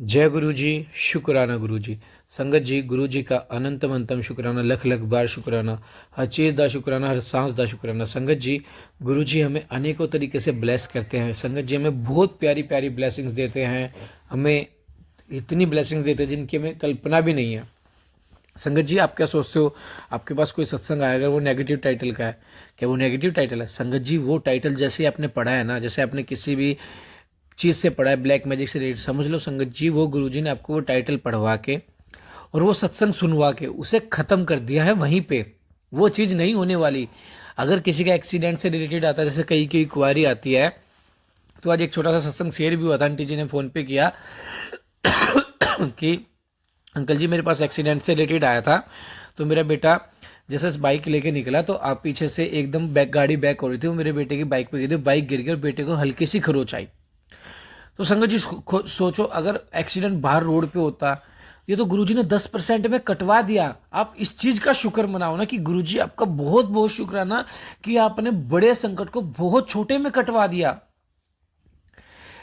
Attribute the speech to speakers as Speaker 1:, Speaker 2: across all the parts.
Speaker 1: जय गुरु जी। शुक्राना गुरु जी। संगत जी, गुरु जी का अनंतम अंतम शुक्राना, लख लख बार शुक्राना, हर चीज़ दा शुक्राना, हर सांस दा शुक्राना। संगत जी, गुरु जी हमें अनेकों तरीके से ब्लेस करते हैं। संगत जी हमें बहुत प्यारी प्यारी ब्लेसिंग्स देते हैं। हमें इतनी ब्लेसिंग्स देते हैं जिनकी हमें कल्पना भी नहीं है। संगत जी, आप क्या सोचते हो? आपके पास कोई सत्संग आया, अगर वो नेगेटिव टाइटल का है, क्या वो नेगेटिव टाइटल है? संगत जी, वो टाइटल जैसे आपने पढ़ा है ना, जैसे आपने किसी भी चीज़ से पढ़ा है, ब्लैक मैजिक से रिलेटेड, समझ लो संगत जी, वो गुरुजी ने आपको वो टाइटल पढ़वा के और वो सत्संग सुनवा के उसे ख़त्म कर दिया है वहीं पे। वो चीज़ नहीं होने वाली। अगर किसी का एक्सीडेंट से रिलेटेड आता है, जैसे कई कई क्वारी आती है, तो आज एक छोटा सा सत्संग शेयर भी हुआ था, आंटी जी ने फ़ोन पे किया कि अंकल जी, मेरे पास एक्सीडेंट से रिलेटेड आया था। तो मेरा बेटा जैसे बाइक लेके निकला, तो आप पीछे से एकदम गाड़ी बैक हो रही थी, वो मेरे बेटे की बाइक पे गई थी, बाइक गिर गई और बेटे को हल्की सी खरोच आई। तो संगत जी, सोचो, अगर एक्सीडेंट बाहर रोड पे होता, ये तो गुरुजी ने 10% में कटवा दिया। आप इस चीज का शुक्र मनाओ ना कि गुरुजी आपका बहुत बहुत शुक्राना कि आपने बड़े संकट को बहुत छोटे में कटवा दिया।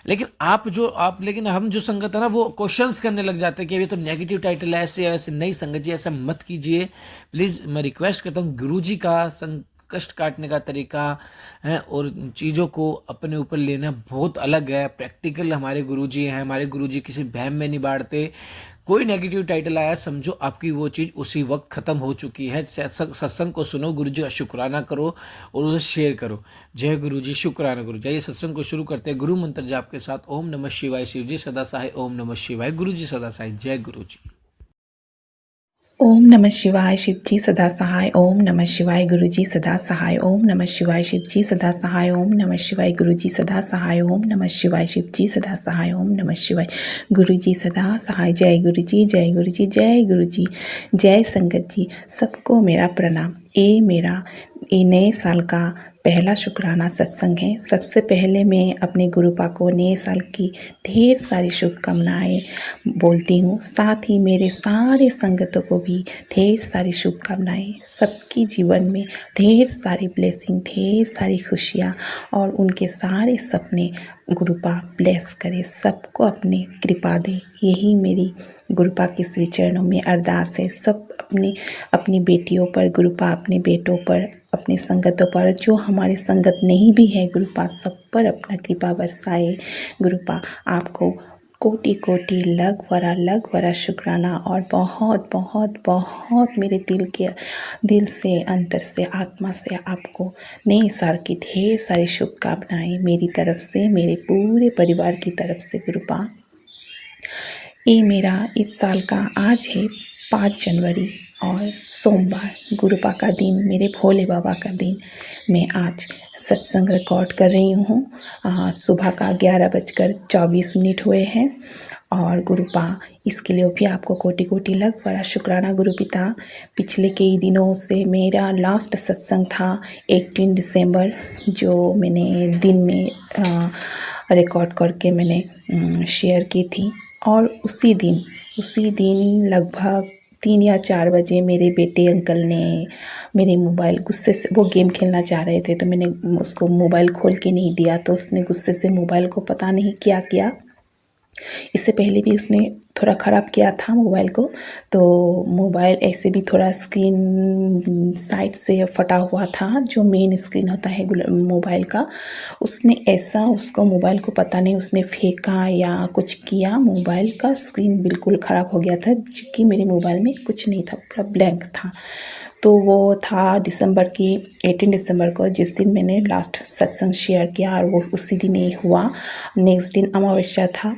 Speaker 1: लेकिन हम जो संगत है ना, वो क्वेश्चंस करने लग जाते हैं कि ये तो नेगेटिव टाइटल है, ऐसे ऐसे नहीं। संगत जी, ऐसा मत कीजिए प्लीज। मैं रिक्वेस्ट करता हूँ, गुरुजी का कष्ट काटने का तरीका है और चीज़ों को अपने ऊपर लेना बहुत अलग है। प्रैक्टिकल हमारे गुरुजी हैं। हमारे गुरुजी किसी बहम में नहीं बांटते। कोई नेगेटिव टाइटल आया, समझो आपकी वो चीज़ उसी वक्त ख़त्म हो चुकी है। सत्संग को सुनो, गुरु जी का शुक्राना करो और उसे शेयर करो। जय गुरु जी, शुक्राना गुरु जी। आइए सत्संग को शुरू करते हैं गुरु मंत्र जाप के साथ। ओम नमः शिवाय। शिव जी सदा सहाय। ओम नमः शिवाय। गुरु जी सदा सहाय। जय गुरु जी।
Speaker 2: ओम नमः शिवाय। शिवजी सदा सहाय। ओम नमः शिवाय। गुरुजी सदा सहाय। ओम नमः शिवाय। शिवजी सदा सहाय। ओम नमः शिवाय। गुरुजी सदा सहाय। ओम नमः शिवाय। शिवजी सदा सहाय। ओम नमः शिवाय। गुरुजी सदा सहाय। जय गुरुजी, जय गुरुजी, जय गुरुजी। जय संगत जी, सबको मेरा प्रणाम। ये नए साल का पहला शुक्राना सत्संग है। सबसे पहले मैं अपने गुरुपा को नए साल की ढेर सारी शुभकामनाएं बोलती हूँ। साथ ही मेरे सारे संगतों को भी ढेर सारी शुभकामनाएं। सबकी जीवन में ढेर सारी ब्लेसिंग, ढेर सारी खुशियाँ और उनके सारे सपने गुरुपा ब्लेस करे, सबको अपने कृपा दे। यही मेरी गुरुपा के श्री चरणों में अरदास है। सब अपनी बेटियों पर, गुरुपा अपने बेटों पर, अपने संगतों पर, जो हमारे संगत नहीं भी है, गुरुपा सब पर अपना कृपा बरसाए। गुरुपा आपको कोटि कोटि लग वरा शुक्राना और बहुत बहुत बहुत मेरे दिल से, अंतर से, आत्मा से आपको नए साल की ढेर सारी शुभकामनाएं मेरी तरफ से, मेरे पूरे परिवार की तरफ से। गुरुपा, ये मेरा इस साल का आज है 5 जनवरी और सोमवार, गुरुपा का दिन, मेरे भोले बाबा का दिन। मैं आज सत्संग रिकॉर्ड कर रही हूँ। सुबह का 11:24 हुए हैं और गुरुपा, इसके लिए भी आपको कोटि कोटि लग बड़ा शुक्राना गुरुपिता। पिछले कई दिनों से मेरा लास्ट सत्संग था 18 दिसंबर, जो मैंने दिन में रिकॉर्ड करके मैंने शेयर की थी। और उसी दिन लगभग 3 या 4 बजे मेरे बेटे अंकल ने मेरे मोबाइल, गुस्से से, वो गेम खेलना चाह रहे थे तो मैंने उसको मोबाइल खोल के नहीं दिया, तो उसने गुस्से से मोबाइल को पता नहीं क्या किया। इससे पहले भी उसने थोड़ा ख़राब किया था मोबाइल को। तो मोबाइल ऐसे भी थोड़ा स्क्रीन साइड से फटा हुआ था, जो मेन स्क्रीन होता है मोबाइल का। उसने ऐसा, उसको मोबाइल को पता नहीं उसने फेंका या कुछ किया, मोबाइल का स्क्रीन बिल्कुल ख़राब हो गया था, जबकि मेरे मोबाइल में कुछ नहीं था, पूरा ब्लैंक था। तो वो था 18 दिसंबर को, जिस दिन मैंने लास्ट सत्संग शेयर किया, और वो उसी दिन ही हुआ। नेक्स्ट दिन अमावस्या था।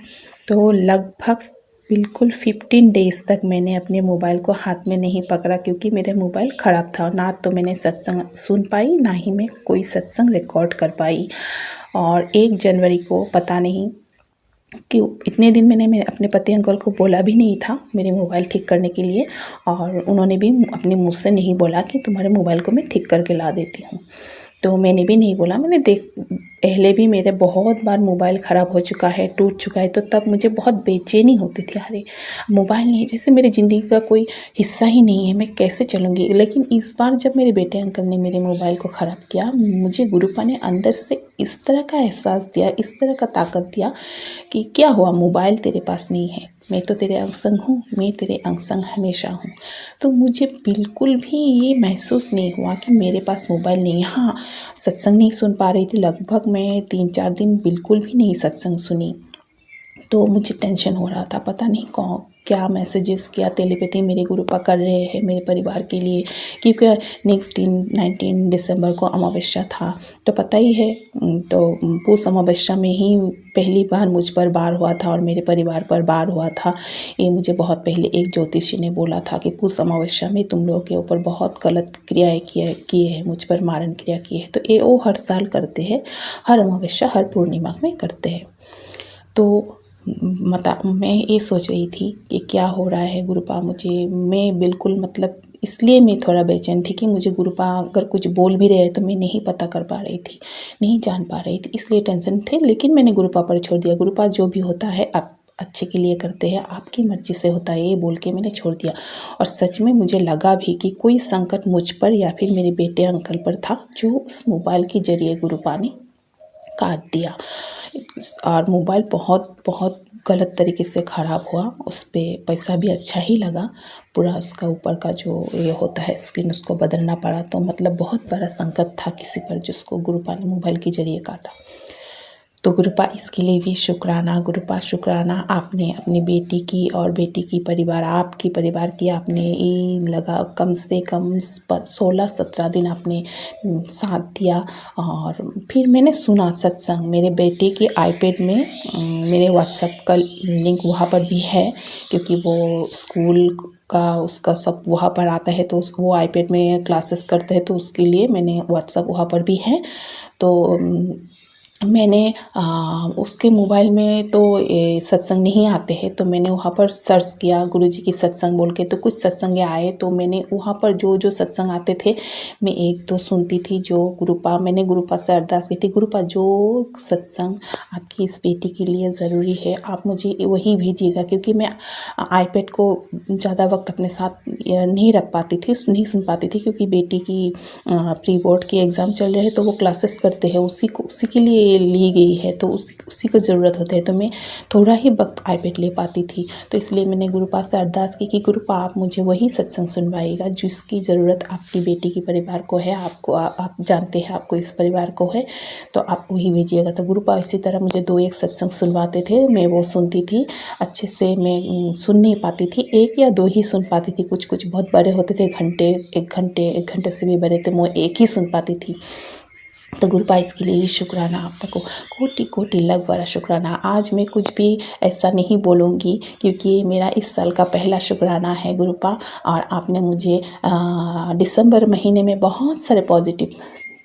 Speaker 2: तो लगभग बिल्कुल 15 डेज़ तक मैंने अपने मोबाइल को हाथ में नहीं पकड़ा, क्योंकि मेरा मोबाइल ख़राब था। ना तो मैंने सत्संग सुन पाई, ना ही मैं कोई सत्संग रिकॉर्ड कर पाई। और 1 जनवरी को पता नहीं कि इतने दिन मैंने अपने पति अंकल को बोला भी नहीं था मेरे मोबाइल ठीक करने के लिए, और उन्होंने भी अपने मुँह से नहीं बोला कि तुम्हारे मोबाइल को मैं ठीक करके ला देती हूँ। तो मैंने भी नहीं बोला। मैंने पहले भी मेरे बहुत बार मोबाइल ख़राब हो चुका है, टूट चुका है, तो तब मुझे बहुत बेचैनी होती थी, अरे मोबाइल नहीं, जैसे मेरी ज़िंदगी का कोई हिस्सा ही नहीं है, मैं कैसे चलूँगी। लेकिन इस बार जब मेरे बेटे अंकल ने मेरे मोबाइल को ख़राब किया, मुझे गुरुपा ने अंदर से इस तरह का एहसास दिया, इस तरह का ताकत दिया कि क्या हुआ, मोबाइल तेरे पास नहीं है, मैं तो तेरे अंग संग हूँ, मैं तेरे अंग संग हमेशा हूँ। तो मुझे बिल्कुल भी ये महसूस नहीं हुआ कि मेरे पास मोबाइल नहीं है। हाँ, सत्संग नहीं सुन पा रही थी, लगभग मैं 3-4 दिन बिल्कुल भी नहीं सत्संग सुनी। तो मुझे टेंशन हो रहा था, पता नहीं कौन क्या मैसेजेस, क्या टेलीपैथी मेरे गुरुपा कर रहे हैं मेरे परिवार के लिए, क्योंकि नेक्स्ट 19 दिसंबर को अमावस्या था, तो पता ही है। तो पूस अमावस्या में ही पहली बार मुझ पर बार हुआ था और मेरे परिवार पर बार हुआ था। ये मुझे बहुत पहले एक ज्योतिषी ने बोला था कि पूस अमावस्या में तुम लोगों के ऊपर बहुत गलत क्रियाएँ किए हैं, मुझ पर मारण क्रिया की है। तो ये वो हर साल करते हैं, हर अमावस्या हर पूर्णिमा में करते हैं। तो मैं ये सोच रही थी कि क्या हो रहा है गुरुपा मुझे, मैं बिल्कुल मतलब इसलिए मैं थोड़ा बेचैन थी कि मुझे गुरुपा अगर कुछ बोल भी रहे तो मैं नहीं पता कर पा रही थी, नहीं जान पा रही थी, इसलिए टेंशन थे। लेकिन मैंने गुरुपा पर छोड़ दिया, गुरुपा जो भी होता है आप अच्छे के लिए करते हैं, आपकी मर्जी से होता है, ये बोल के मैंने छोड़ दिया। और सच में मुझे लगा भी कि कोई संकट मुझ पर या फिर मेरे बेटे अंकल पर था, जो उस मोबाइल के जरिए गुरुपा ने काट दिया। और मोबाइल बहुत बहुत गलत तरीके से ख़राब हुआ, उस पर पैसा भी अच्छा ही लगा, पूरा उसका ऊपर का जो ये होता है स्क्रीन उसको बदलना पड़ा। तो मतलब बहुत बड़ा संकट था किसी पर जिसको गुरुपा ने मोबाइल के जरिए काटा। तो गुरुपा इसके लिए भी शुक्राना, गुरुपा शुक्राना, आपने अपनी बेटी की और बेटी की परिवार, आपकी परिवार की आपने ये लगा कम से कम 16-17 दिन आपने साथ दिया। और फिर मैंने सुना सत्संग, मेरे बेटे के आईपैड में मेरे व्हाट्सएप का लिंक वहाँ पर भी है, क्योंकि वो स्कूल का उसका सब वहाँ पर आता है, तो वो आईपैड में क्लासेस करते हैं, तो उसके लिए मैंने व्हाट्सएप वहाँ पर भी है। तो मैंने उसके मोबाइल में तो ये सत्संग नहीं आते हैं, तो मैंने वहाँ पर सर्च किया गुरुजी की सत्संग बोल के, तो कुछ सत्संग आए, तो मैंने वहाँ पर जो जो सत्संग आते थे मैं 1-2 सुनती थी। जो मैंने गुरुपा से अरदास की थी, गुरुपा जो सत्संग आपकी इस बेटी के लिए ज़रूरी है आप मुझे वही भेजिएगा, क्योंकि मैं आईपैड को ज़्यादा वक्त अपने साथ नहीं रख पाती थी, नहीं सुन पाती थी, क्योंकि बेटी की प्री बोर्ड की एग्ज़ाम चल रहे हैं, तो वो क्लासेस करते हैं, उसी के लिए ली गई है, तो उसी को ज़रूरत होती है, तो मैं थोड़ा ही वक्त आईपैड ले पाती थी। तो इसलिए मैंने गुरुपा से अरदास की कि गुरुपा आप मुझे वही सत्संग सुनवाइएगा जिसकी ज़रूरत आपकी बेटी के परिवार को है, आपको आप जानते हैं आपको इस परिवार को है, तो आप वही भेजिएगा। तो गुरुपा इसी तरह मुझे 2-1 सत्संग सुनवाते थे, मैं वो सुनती थी, अच्छे से मैं सुन नहीं पाती थी, 1 या 2 ही सुन पाती थी, कुछ बहुत बड़े होते थे, एक घंटे से भी बड़े थे, मैं 1 ही सुन पाती थी। तो गुरुपा इसके लिए शुक्राना, आपको कोटि कोटि लाख बड़ा शुक्राना। आज मैं कुछ भी ऐसा नहीं बोलूँगी, क्योंकि मेरा इस साल का पहला शुक्राना है गुरुपा, और आपने मुझे दिसंबर महीने में बहुत सारे पॉजिटिव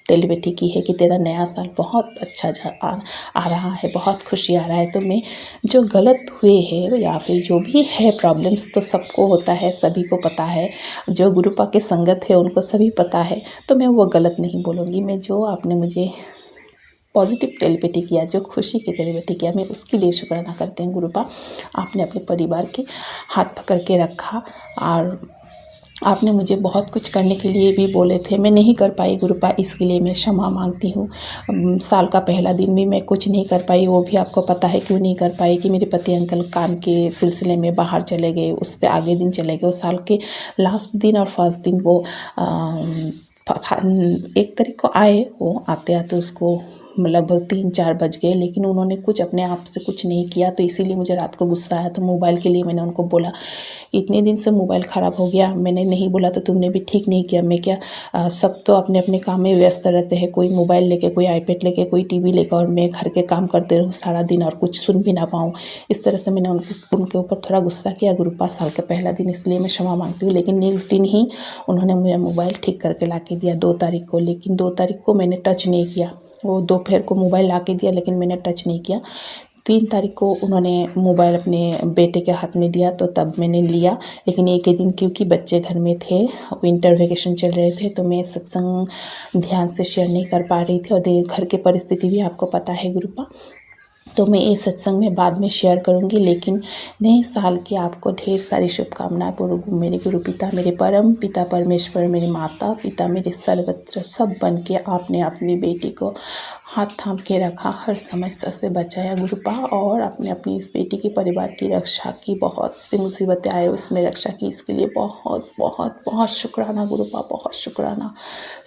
Speaker 2: टेलीपैथी की है कि तेरा नया साल बहुत अच्छा आ रहा है, बहुत खुशी आ रहा है। तो मैं जो गलत हुए हैं या फिर जो भी है प्रॉब्लम्स, तो सबको होता है, सभी को पता है, जो गुरुपा के संगत है उनको सभी पता है, तो मैं वो गलत नहीं बोलूँगी। मैं जो आपने मुझे पॉजिटिव टेलीपैथी किया, जो खुशी की टेलीपैथी किया, मैं उसके लिए शुक्राना करती हूँ गुरुपा। आपने अपने परिवार के हाथ पकड़ के रखा, और आपने मुझे बहुत कुछ करने के लिए भी बोले थे, मैं नहीं कर पाई गुरुपा, इसके लिए मैं क्षमा मांगती हूँ। साल का पहला दिन भी मैं कुछ नहीं कर पाई, वो भी आपको पता है क्यों नहीं कर पाई, कि मेरे पति अंकल काम के सिलसिले में बाहर चले गए, उससे आगे दिन चले गए। वो साल के लास्ट दिन और फर्स्ट दिन वो 1 तारीख को आए, वो आते आते उसको लगभग 3-4 बज गए, लेकिन उन्होंने कुछ अपने आप से कुछ नहीं किया, तो इसीलिए मुझे रात को गुस्सा आया। तो मोबाइल के लिए मैंने उनको बोला, इतने दिन से मोबाइल ख़राब हो गया, मैंने नहीं बोला तो तुमने भी ठीक नहीं किया, मैं क्या सब तो अपने अपने काम में व्यस्त रहते हैं, कोई मोबाइल लेके, कोई आईपैड लेके, कोई टीवी लेकर, और मैं घर के काम करते रहूँ सारा दिन और कुछ सुन भी ना पाऊँ। इस तरह से मैंने उनके ऊपर थोड़ा गुस्सा किया गुरुपा, साल का पहला दिन, इसलिए मैं क्षमा मांगती हूँ। लेकिन नेक्स्ट दिन ही उन्होंने मेरा मोबाइल ठीक करके ला के दिया 2 तारीख को, लेकिन 2 तारीख को मैंने टच नहीं किया, वो दोपहर को मोबाइल ला के दिया, लेकिन मैंने टच नहीं किया। 3 तारीख को उन्होंने मोबाइल अपने बेटे के हाथ में दिया, तो तब मैंने लिया। लेकिन एक ही दिन क्योंकि बच्चे घर में थे, विंटर वेकेशन चल रहे थे, तो मैं सत्संग ध्यान से शेयर नहीं कर पा रही थी। और घर की परिस्थिति भी आपको पता है गुरुपा, तो मैं ये सत्संग में बाद में शेयर करूंगी। लेकिन नए साल की आपको ढेर सारी शुभकामनाएं। मेरे गुरु पिता, मेरे परम पिता परमेश्वर, मेरे माता पिता, मेरे सर्वत्र सब बन के आपने अपनी बेटी को हाथ थाम के रखा, हर समस्या से बचाया गुरुपा, और आपने अपनी इस बेटी के परिवार की रक्षा की। बहुत सी मुसीबतें आए उसमें रक्षा की, इसके लिए बहुत बहुत बहुत शुक्राना गुरुपा, बहुत शुक्राना।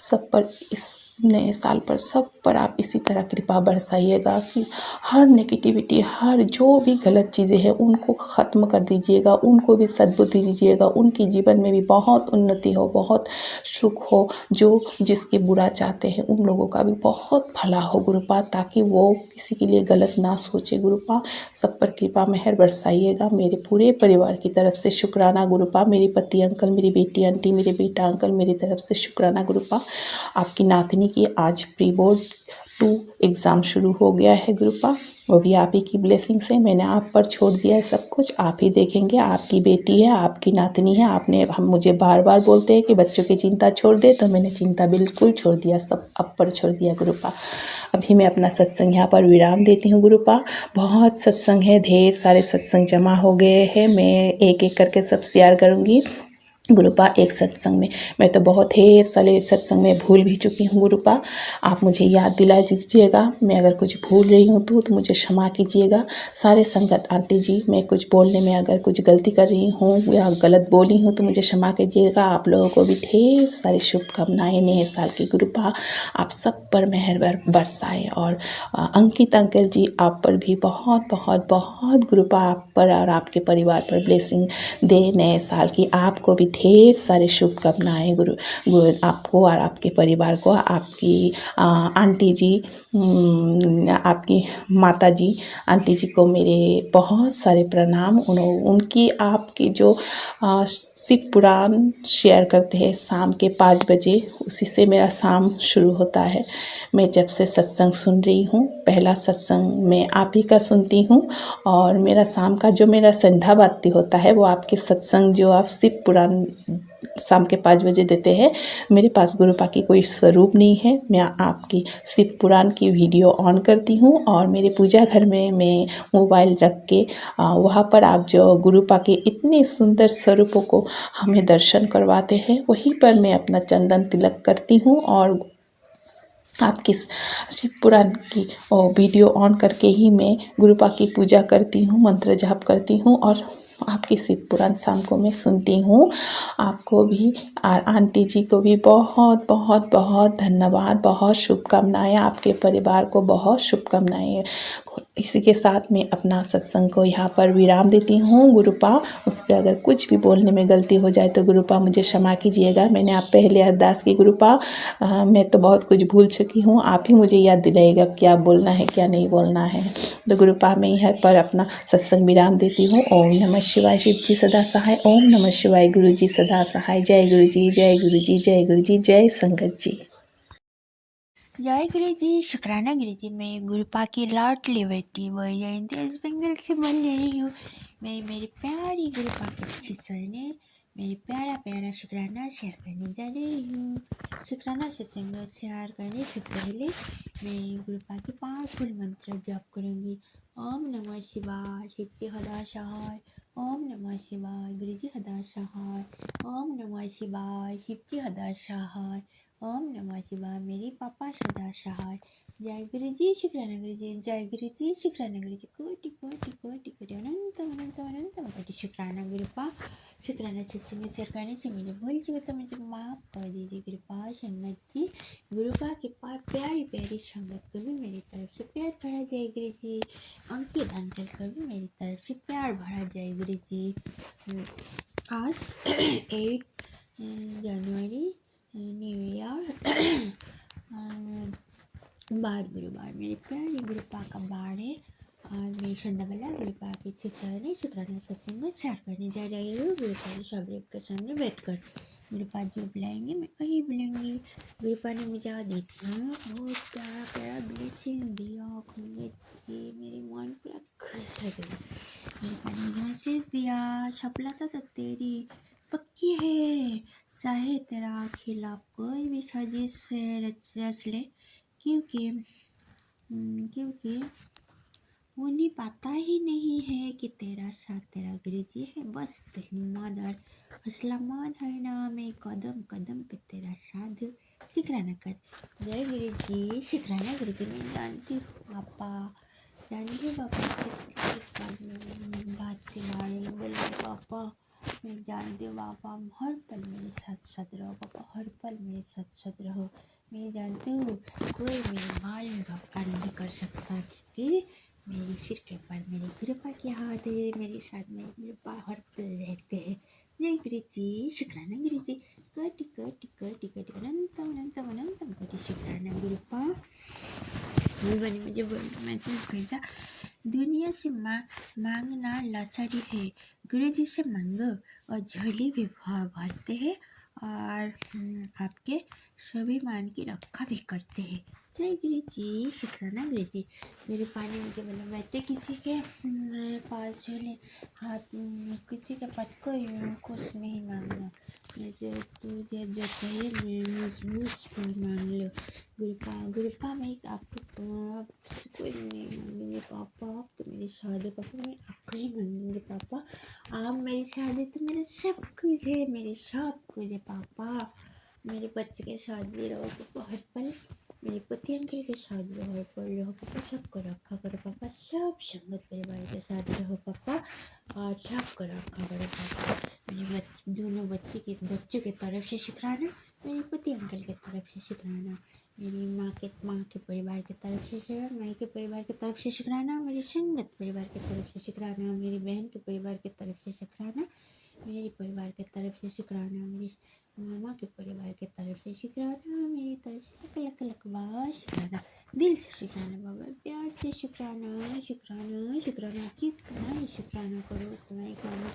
Speaker 2: सब पर, इस नए साल पर सब पर आप इसी तरह कृपा बरसाइएगा कि हर नेगेटिविटी, हर जो भी गलत चीज़ें हैं उनको ख़त्म कर दीजिएगा, उनको भी सद्बुद्धि दीजिएगा, उनके जीवन में भी बहुत उन्नति हो, बहुत सुख हो। जो जिसके बुरा चाहते हैं उन लोगों का भी बहुत भला हो गुरुपा, ताकि वो किसी के लिए गलत ना सोचे गुरुपा। सब पर कृपा मेहर बरसाइएगा। मेरे पूरे परिवार की तरफ से शुक्राना गुरुपा। मेरे पति अंकल, मेरी बेटी आंटी, मेरे बेटा अंकल, मेरी तरफ से शुक्राना गुरुपा। आपकी नातनी की आज प्री बोर्ड 2 एग्ज़ाम शुरू हो गया है गुरुपा, वो भी आप ही की ब्लेसिंग से। मैंने आप पर छोड़ दिया है सब कुछ, आप ही देखेंगे। आपकी बेटी है, आपकी नातनी है। हम मुझे बार बार बोलते हैं कि बच्चों की चिंता छोड़ दे, तो मैंने चिंता बिल्कुल छोड़ दिया, सब आप पर छोड़ दिया गुरुपा। अभी मैं अपना सत्संग यहाँ पर विराम देती हूँ गुरुपा। बहुत सत्संग है, ढेर सारे सत्संग जमा हो गए हैं, मैं एक एक करके सब शेयर करूँगी गुरुपा। एक सत्संग में मैं तो बहुत ढेर सारे सत्संग में भूल भी चुकी हूँ गुरुपा, आप मुझे याद दिला दीजिएगा। मैं अगर कुछ भूल रही हूँ तो मुझे क्षमा कीजिएगा। सारे संगत आंटी जी, मैं कुछ बोलने में अगर कुछ गलती कर रही हूँ या गलत बोली हूँ तो मुझे क्षमा कीजिएगा। आप लोगों को भी ढेर सारी शुभकामनाएं नए साल की गुरुपा। आप सब पर मेहर बरसाए। और अंकित अंकल जी, आप पर भी बहुत बहुत बहुत गुरुपा, आप पर और आपके परिवार पर ब्लेसिंग दे नए साल की। आपको भी ढेर सारे शुभकामनाएं गुरु आपको और आपके परिवार को। आपकी आंटी जी, आपकी माता जी, आंटी जी को मेरे बहुत सारे प्रणाम। उनकी आपकी जो शिव पुराण शेयर करते हैं शाम के 5 बजे, उसी से मेरा शाम शुरू होता है। मैं जब से सत्संग सुन रही हूँ, पहला सत्संग मैं आप ही का सुनती हूँ, और मेरा शाम का जो मेरा संध्या बाती होता है वो आपके सत्संग जो आप शिव पुराण शाम के 5 बजे देते हैं। मेरे पास गुरुपा की कोई स्वरूप नहीं है, मैं आपकी शिव पुराण की वीडियो ऑन करती हूँ और मेरे पूजा घर में मैं मोबाइल रख के वहाँ पर आप जो गुरुपा के इतने सुंदर स्वरूपों को हमें दर्शन करवाते हैं, वहीं पर मैं अपना चंदन तिलक करती हूँ और आपकी शिव पुराण की वीडियो ऑन करके ही मैं गुरुपा की पूजा करती हूँ, मंत्र जाप करती हूँ और आपकी शिव पुराण शाम को मैं सुनती हूँ। आपको भी और आंटी जी को भी बहुत बहुत बहुत धन्यवाद, बहुत शुभकामनाएं। आपके परिवार को बहुत शुभकामनाएं। इसी के साथ मैं अपना सत्संग को यहाँ पर विराम देती हूँ गुरुपा। उससे अगर कुछ भी बोलने में गलती हो जाए तो गुरुपा मुझे क्षमा कीजिएगा। मैंने आप पहले अरदास की गुरुपा, मैं तो बहुत कुछ भूल चुकी हूँ, आप ही मुझे याद दिलाइएगा क्या बोलना है क्या नहीं बोलना है। तो गुरुपा मैं यहाँ पर अपना सत्संग विराम देती हूँ। ओम नमः शिवाय, शिव जी सदा सहाय। ओम नमः शिवाय, गुरु जी सदा सहाय। जय गुरु जी, जय गुरु जी, जय गुरु जी, जय संगत जी।
Speaker 3: जय गुरु जी, शुक्राना गुरु जी। मैं गुरुपा की लाडली बेटी वैजयंती वेस्ट बंगाल से बोल रही हूँ। मैं मेरी प्यारी गुरुपा के सिस्टर ने मेरी प्यारा प्यारा शुक्राना शेयर करने जा रही हूँ। शुक्राना सत्संग शेयर करने से पहले मैं गुरुपा की पावरफुल मंत्र जप करूँगी। ओम नमः शिवाय, शिव जी हदा सहाय। ओम नमः शिवाय, गुरु जी हदा सहाय। ओम नमः शिवाय, शिव जी हदा सहाय। ओम नमः शिवाय, मेरे पापा सदा सहाय। जय गुरु जी, शुक्राना गुरु जी। जय गुरु जी, शुक्राना गुरु जी। कोटि कोटि कोटि कोटि अनंत अनंत अनंत कोटि शुक्राना गुरुपा। शुक्राना सत्संग शेयर करने से मैंने भूल चुका तो मुझे माफ़ कर दीजिए गुरुपा। संगत जी, गुरुपा के पास प्यारी प्यारी संगत को भी मेरी तरफ से प्यार भरा जय गुरु जी। अंकित अंकल को भी मेरी तरफ से प्यार भरा जय गुरु जी। आज 8 जनवरी, न्यू ईयर, बार गुरुवार, मेरे प्यारे गुरुपा का बार है और मैं संध्याबेला गुरुपा के सिस्टर ने शुक्राना सत्संग में शेयर करने जा रही हूँ। गुरुपा के शबरीब के सामने बैठ कर गुरुपा जो बुलाएंगे मैं वही बोलूँगी। गुरुपा ने मुझे आज इतना बहुत प्यारा प्यारा ब्लेसिंग दिया पंडित जी, मेरे मन पूरा खुश हो गया। गुरुपा ने मुझे मैसेज दिया, सफलता तो तेरी पक्की है, चाहे तेरा खिलाफ कोई भी साजिश रच ले, क्योंकि उन्हें पता ही नहीं है कि तेरा साथ तेरा गुरुजी है। बस तो हिम्मत और हौसला मत हारना, मैं कदम कदम पे तेरा साथ हूँ, शुक्राना कर। जय गुरुजी, शुक्राना गुरुजी। मैं जानती हूँ पापा, जानती हूँ पापा किस बात में बात के बारे में बोल रहे पापा। मैं जानती हूँ पापा, हर पल मेरे साथ साथ रहो पापा, हर पल मेरे साथ साथ रहो। मैं जानती हूँ कोई मेरे बाल में धक्का नहीं कर सकता, क्योंकि मेरे सिर के ऊपर मेरे गुरुपा के हाथ है, मेरे साथ मेरे गुरुपा हर पल रहते हैं। जय गुरुजी, शुक्राना गुरुजी। कोटि कोटि कोटि कोटि अनंतम अनंतम अनंतम कोटि शुक्राना गुरुपा। गुरुपा ने मुझे मैसेज भेजा, दुनिया से मांगना लाचारी है, गुरुजी से मांगो और झोली भी भरते हैं और आपके सभी मान की रक्षा भी करते हैं। जय गुरुजी, शुक्राना गुरुजी। गुरुपा ने मुझे बोला, बैठे किसी के पास झोले हाथ, किसी के पास कोई कुछ नहीं मांगना, जो तुझे जो चाहिए मुझ पर मांग लो। गुरुपा मैं आपको कोई नहीं मांगेंगे पापा, आप तो मेरे साथ है पापा, मैं आपको ही मांगेंगे पापा, आप मेरे साथ है तो मेरा सब कुछ है, मेरे सब कुछ है पापा। मेरे बच्चे के साथ भी रहो पापा हर पल, मेरे पति अंकल के साथ भी हर पल रहो पापा, सबको रखा करो पापा, सब संगत परिवार के साथ रहो पापा और सबको रखा करो पापा। मेरे दोनों बच्चों के तरफ से शुक्राना, मेरे पति अंकल के तरफ से शुक्राना, मेरी माँ के परिवार की तरफ से, माँ के परिवार की तरफ से शुक्राना, मेरी संगत परिवार की तरफ से शुक्राना, मेरी बहन के परिवार की तरफ से शुक्राना, मेरे परिवार की तरफ से शुक्राना, मेरी मामा के परिवार की तरफ से शुक्राना, मेरी तरफ से लक लक लक बार शुक्राना, दिल से शुक्राना बाबा, प्यार से शुक्राना शुक्राना शुक्राना, जितना शुक्राना करो उतना ही करो।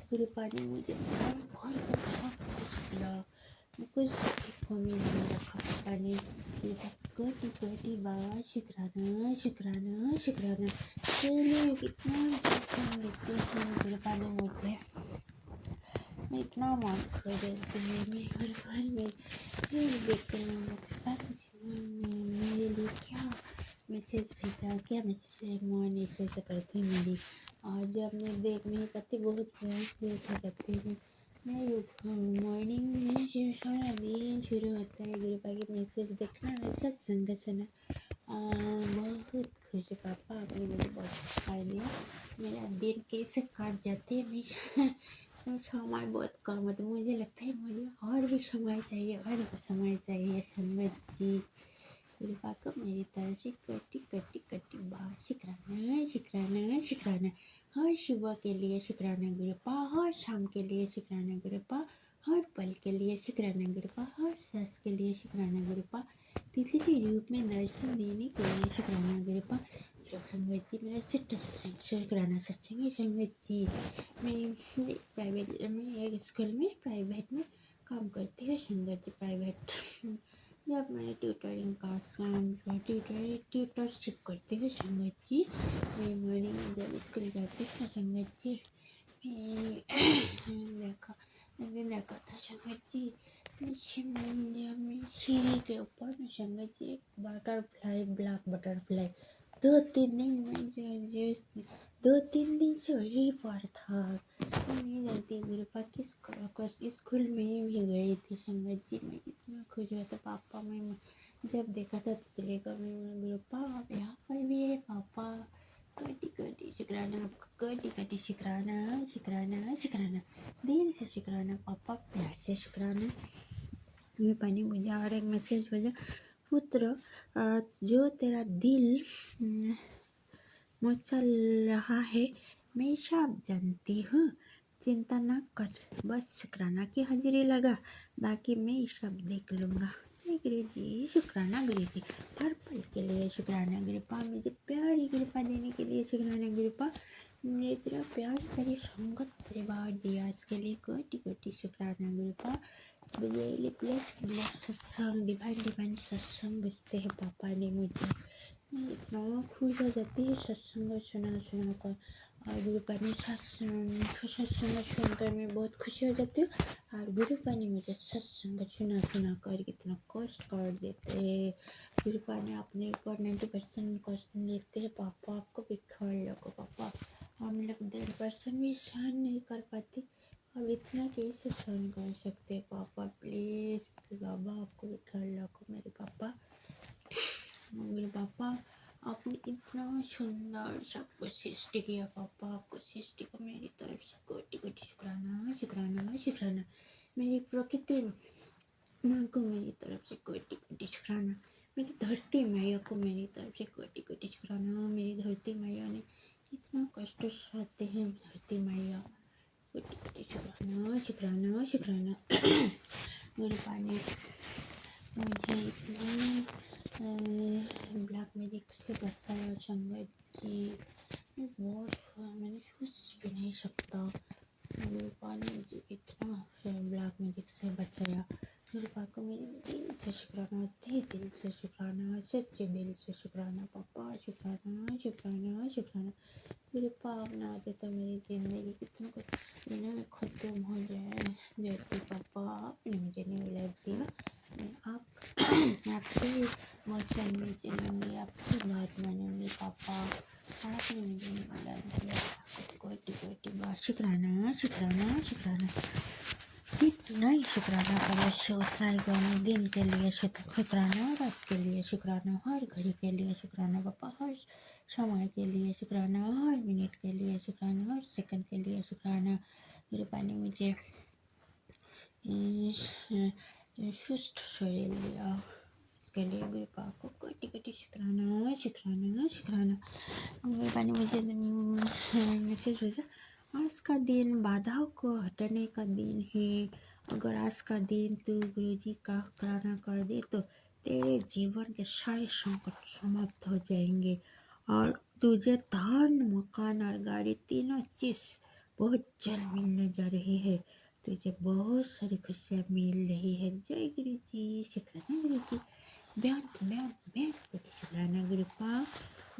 Speaker 3: गुरुपा ने मुझे भर भर कर सब कुछ दिया, कुछ कमी नहीं रखा पापा ने। कोटि कोटि बार शुक्राना शुक्राना शुक्राना। चलिए कितना पसंद देते हैं गुरुपा ने मुझे, मैं इतना मान खो देती हूँ, मैं हर पल में फिर देखकर मेरे लिए क्या मैसेज भेजा, क्या मैसेज मैसेज करती मेरी, और जब मैं देख नहीं पाती बहुत प्रयास भी उठा जाती हूँ। मैं मॉर्निंग में सारा दिन शुरू होता है गुरुपा की मैसेज देखना और सत्संग सुना। बहुत खुश है पापा, आपने मुझे बहुत सिखा दिया, मेरा दिन कैसे कट जाते है। मैं समय बहुत कम होता है, मुझे लगता है मुझे और भी समय चाहिए, और भी समय चाहिए। संगत जी गुरुपा को मेरी तरफ से कटी कटी कटी बार शुक्राना शुक्राना शुक्राना। हर सुबह के लिए शुक्राना गुरुपा, हर शाम के लिए शुक्राना गुरुपा, हर पल के लिए शुक्राना गुरुपा, हर सांस के लिए शुक्राना गुरुपा, तिथि के रूप में दर्शन देने के लिए शुक्राना गुरुपा। संगत जी मेरा छोटा सा शुक्राना सत्संग है। संगत जी मैं एक स्कूल में प्राइवेट में काम करती हूँ। संगत जी प्राइवेट जब मैं ट्यूटरिंग का काम ट्यूटरशिप करती हूँ। संगत जी मैं मॉर्निंग में जब स्कूल जाती हूँ संगत जी देखा था संगत जी, जब मैं सीढ़ी के ऊपर में संगत जी एक बटरफ्लाई, ब्लैक बटरफ्लाई 2-3 दिन में दो तीन दिन से वहीं पर था। मैं नहीं जानती गुरुपा किस स्कूल में भी गई थी। संगत जी मैं इतना खुश हुआ था पापा, मैं जब देखा था तितली का, मैं गुरुपा आप यहाँ पर भी है पापा। कोटि कोटि शुक्राना आपका, कोटि कोटि शुक्राना शुक्राना शुक्राना, दिल से शुक्राना पापा, प्यार से शुक्राना। गुरुपा ने मुझे और एक मैसेज भेजा, पुत्र जो तेरा दिल मचल रहा है मैं सब जानती हूँ, चिंता ना कर, बस शुक्राना की हाजिरी लगा, बाकी मैं सब देख लूँगा। जय गुरु जी, शुक्राना गुरु जी, हर पल के लिए शुक्राना गुरुपा, मुझे प्यारी कृपा देने के लिए शुक्राना गुरुपा, मुझे इतना प्यार मेरी संगत परिवार दिया, इसके लिए कोटि कोटि शुक्राना गुरुपा। रियली ब्लेस सत्संग डिवाइन सत्संग भेजते हैं पापा ने मुझे। मैं इतना खुश हो जाती है सत्संग सुना सुना कर। और गुरुपा ने सत्संग सुनकर मैं बहुत खुशी हो जाती हूँ। और गुरुपा ने मुझे सत्संग सुना सुना कर कितना कष्ट कर देते हैं। गुरुपा ने अपने ऊपर 90% कष्ट लेते हैं। पापा आपको भी ख्याल रखो पापा, हम लोग 1% भी सहन नहीं कर पाते। अब इतना कैसे सहन कर सकते पापा, प्लीज बाबा आपको भी ख्याल रखो मेरे पापा। मेरे पापा आपने इतना सुंदर सबको सृष्टि किया पापा, आपको सृष्टि को मेरी तरफ से कोटि कोटि शुक्राना शुक्राना शुक्राना। मेरी प्रकृति माँ को मेरी तरफ से कोटि कोटि शुक्राना। मेरी धरती मैया को मेरी तरफ से कोटि कोटि शुक्राना। मेरी धरती मैया ने कितना कष्ट सहते हैं धरती मैया, कोटि कोटि शुक्राना शुक्राना शुक्राना। गुरुपा ने मुझे इतना ब्लैक मैजिक से बचाया संगत जी, मैं बहुत मैंने सोच भी नहीं सकता। गुरुपा ने मुझे इतना ब्लैक मैजिक से बचाया। गुरुपा को मेरे दिल से शुक्राना, दिल से शुक्राना, सच्चे दिल से शुक्राना पापा, शुक्राना शुक्राना शुक्राना। गुरुपा आप ना आते तो मेरी ज़िंदगी कितना कुछ में ख़त्म हो जाती पापा। आपने मुझे न्यू लाइफ दिया, मैं आपकी वचन में चलूँगी, आपकी बात मानूंगी पापा। आपने मुझे न्यू लाइफ दिया, कोटि कोटि बार शुक्राना शुक्राना शुक्राना। जितना ही शुक्राना करो उतना ही कम। दिन के लिए शुक्राना, रात के लिए शुक्राना, हर घड़ी के लिए शुक्राना पापा, हर समय के लिए शुक्राना, हर मिनट के लिए शुक्राना, हर सेकंड के लिए शुक्राना। गुरुपा ने मुझे सुस्त शरीर दिया, इसके लिए गुरुपा को कोटि कोटि शुक्राना शुक्राना शुक्राना। गुरुपा ने मुझे मैसेज भेजा, आज का दिन बाधाओं को हटाने का दिन है। अगर आज का दिन तू गुरुजी का शुक्राना कर दे तो तेरे जीवन के सारे संकट समाप्त हो जाएंगे और तुझे धन, मकान और गाड़ी तीनों चीज बहुत जल्द मिलने जा रही है। तुझे बहुत सारी खुशियाँ मिल रही है। जय गुरु जी, शुक्राना गुरु जी। बेहद कोटि शुक्राना गुरुपा।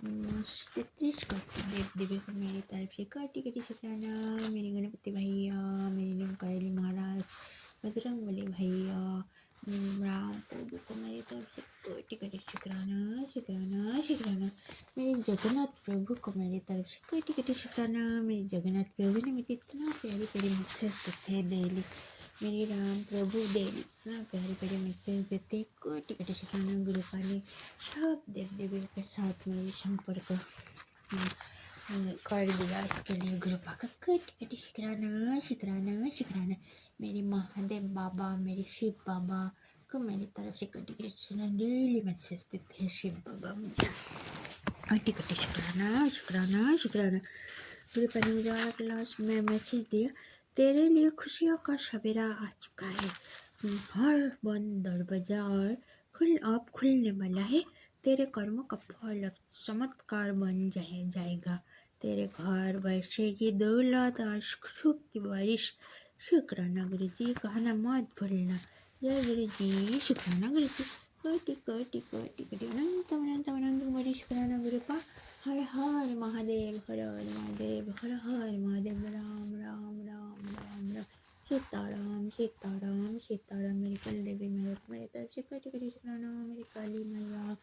Speaker 3: 33 कोटि देव देवी को मेरी तरफ से कोटि कोटि शुक्राना। मेरे गणपति भैया, मेरे निमकायली महाराज, बजरंगबली भैया, राम प्रभु को मेरी तरफ से कोटि कोटि शुक्राना शुक्राना शुक्राना। मेरे जगन्नाथ प्रभु को मेरी तरफ से कोटि कोटि शुक्राना। मेरे जगन्नाथ प्रभु ने मुझे इतना प्यारी प्यारी मैसेज देते हैं डेली। मेरे राम प्रभु डेली इतना प्यारे प्यारे मैसेज देते, कोटि कोटि शुक्राना। गुरुपा ने सब देव देवियों के साथ मेरी संपर्क कर दिया, इसके लिए गुरुपा का कोटि कोटि शुक्राना शुक्राना शुक्राना। मेरे महादेव बाबा, मेरे शिव बाबा को मेरी तरफ से कोटि कोटि शुक्राना। डेली मैसेज देते हैं शिव बाबा मुझे, कोटि कोटि शुक्राना शुक्राना शुक्राना। गुरुपा ने मुझे आज लास्ट में मैसेज दिया, तेरे लिए खुशियों का सवेरा आ चुका है। हर बंद दरवाजा और अब खुलने वाला है। तेरे कर्मों का फल चमत्कार बन जाएगा। तेरे घर बरसेगी दौलत और सुख की बारिश। शुक्राना गुरु जी, कहना मत भूलना। जय गुरु जी, शुक्राना गुरु जी। कोटि कोटि कोटि कोटि अनंत अनंत अनंत कोटि शुक्राना गुरुपा। हर हर महादेव, हर हर महादेव, हर हर महादेव। राम राम राम राम राम। सीताराम सीताराम सीताराम। मेरी कुल देवी मैया को मेरी तरफ से कोटि कोटि शुक्राना। मेरी काली मैया,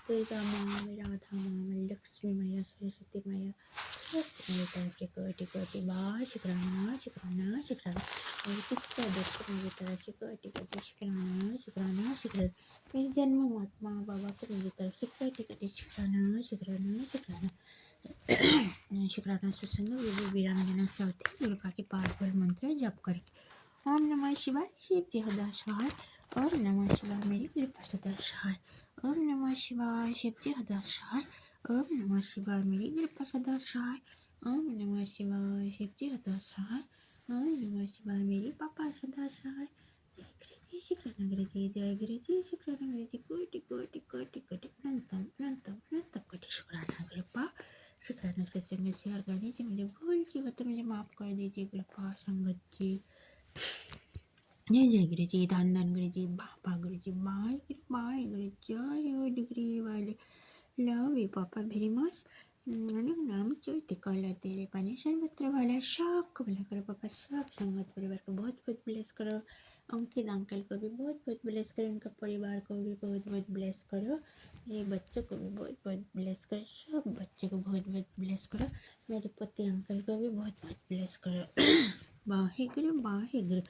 Speaker 3: दुर्गा माँ, मेरी राधा माँ, मेरी लक्ष्मी मैया, सरस्वती मैया, मेरी तरफ से कोटि कोटि बार शुक्राना शुक्राना शुक्राना। मेरी पिता देव को मेरी तरफ से कोटि कोटि शुक्राना शुक्राना शुक्राना। मेरी जन्म महात्मा बाबा को मेरी तरफ से कोटि कोटि शुक्राना शुक्राना शुक्राना। शुक्राना सत्संग विराम देना चाहते हैं। गुरुपा के पावरफुल मंत्र जप करें। ओम नमः शिवाय, शिव जी सदा सहाय। ओम नमः शिवाय, मेरी कृपा सदा सहाय। ओम नमः शिवाय, शिव जी सदा सहाय। ओम नमः शिवाय, मेरी कृपा सदा सहाय। ओम नमः शिवाय, शिव जी सदा सहाय। ओम नमः शिवाय, मेरी पापा सदा सहाय। जय गुरु जी, शुक्राना गुरु जी, जय गुरु जी, शुक्राना गुरु जी। कोटि कोटि कोटि कोटि अनंतम अनंतम अनंतम कोटि शुक्राना गुरुपा। शुक्राना सत्संग शेयर करने से मुझे भूल चुका तो मुझे माफ़ कर दीजिए गुरुपा संगत जी। जय जय गुरु जी, धन धन गुरु जी, बाबा गुरु जी, बाय गुरु, जय हो डिग्री वाले, लव यू पापा वेरी मच। नाम चढ़ते काला तेरे पानी सर्वत्र वाला, सबको भला करो पापा, सब संगत परिवार को बहुत बहुत ब्लेस करो। अंकित अंकल को भी बहुत बहुत ब्लेस करो, उनका परिवार को भी बहुत बहुत ब्लेस करो, मेरे बच्चों को भी बहुत बहुत ब्लेस करो, सब बच्चों को बहुत बहुत ब्लेस करो, मेरे पति अंकल को भी बहुत बहुत ब्लेस करो। वाहेगुरु वाहेगुरु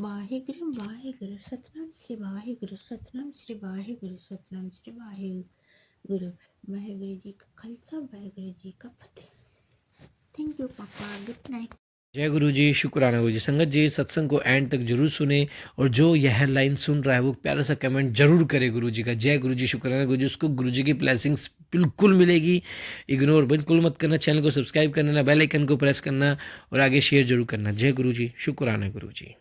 Speaker 3: वाहेगुरु वाहेगुरु, सतनाम श्री वाहेगुरु, सतनाम श्री वाहेगुरु, सतनाम श्री वाहेगुरु। वाहेगुरु जी का खालसा, वाहेगुरु जी का फतेह। थैंक यू पापा, गुड नाइट।
Speaker 1: जय गुरु जी, शुक्राना गुरु जी। संगत जी सत्संग को एंड तक जरूर सुने और जो यह लाइन सुन रहा है वो प्यारा सा कमेंट जरूर करे गुरु जी का। जय गुरु जी, शुक्राना गुरु जी। उसको गुरु जी की ब्लेसिंग्स बिल्कुल मिलेगी। इग्नोर बिल्कुल मत करना, चैनल को सब्सक्राइब करना, बेल आइकन को प्रेस करना और आगे शेयर जरूर करना। जय गुरु जी, शुक्राना गुरु जी।